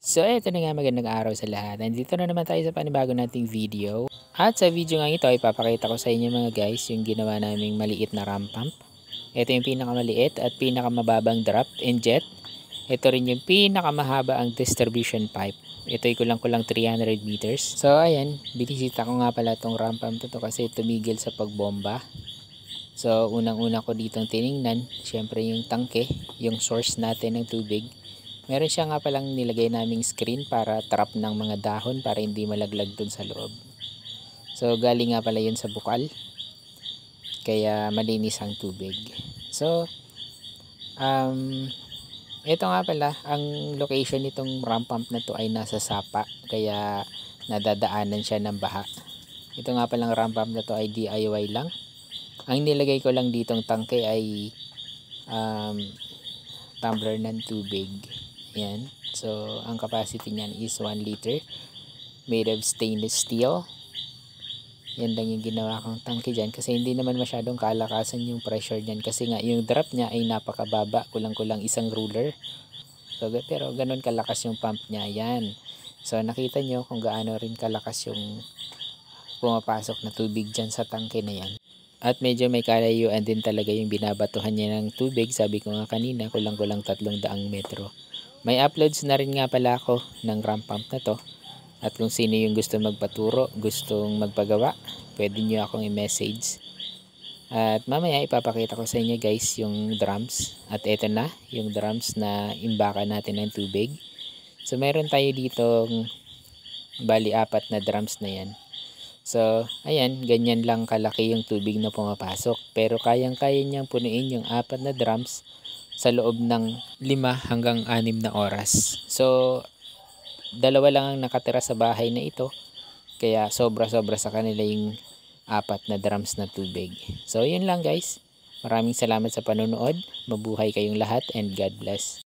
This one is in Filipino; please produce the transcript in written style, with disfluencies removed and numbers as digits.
So eto na nga, magandang araw sa lahat. Nandito na naman tayo sa panibago nating video. At sa video nga ito ay papakita ko sa inyo mga guys yung ginawa naming maliit na ramp pump. Ito yung pinakamaliit at pinakamababang drop and jet. Ito rin yung pinakamahaba ang distribution pipe. Ito ay kulang-kulang 300 meters. So ayan, binisita ko nga pala itong ramp pump to kasi tumigil sa pagbomba. So unang-una ko ditong tiningnan, syempre yung tangke, yung source natin ng tubig. Meron siya nga palang nilagay naming screen para trap ng mga dahon para hindi malaglag dun sa loob. So galing nga pala yun sa bukal. Kaya malinis ang tubig. So ito nga pala, ang location nitong ramp pump na to ay nasa Sapa. Kaya nadadaanan siya ng baha. Ito nga palang ramp pump na to ay DIY lang. Ang nilagay ko lang ditong tangke ay tumbler ng tubig. Yan. So ang capacity niyan is 1 liter, made of stainless steel. Yan lang yung ginawa kong tangke dyan kasi hindi naman masyadong kalakasan yung pressure niyan kasi nga yung drop niya ay napakababa, kulang-kulang isang ruler. So pero ganun kalakas yung pump niya. Yan. So nakita nyo kung gaano rin kalakas yung pumapasok na tubig dyan sa tangke na yan. At medyo may kalayuan din talaga yung binabatuhan niya ng tubig. Sabi ko nga kanina, kulang-kulang 300 metro. May uploads na rin nga pala ako ng ramp pump na to. At kung sino yung gusto magpaturo, gustong magpagawa, pwede nyo akong i-message. At mamaya ipapakita ko sa inyo guys yung drums. At eto na, yung drums na imbakan natin ng tubig. So meron tayo dito bali 4 na drums na yan. So ayan, ganyan lang kalaki yung tubig na pumapasok. Pero kayang-kaya niyang punuin yung 4 na drums sa loob ng 5 hanggang 6 na oras. So dalawa lang ang nakatira sa bahay na ito. Kaya sobra-sobra sa kanila yung 4 na drums na tubig. So yun lang guys. Maraming salamat sa panonood. Mabuhay kayong lahat and God bless.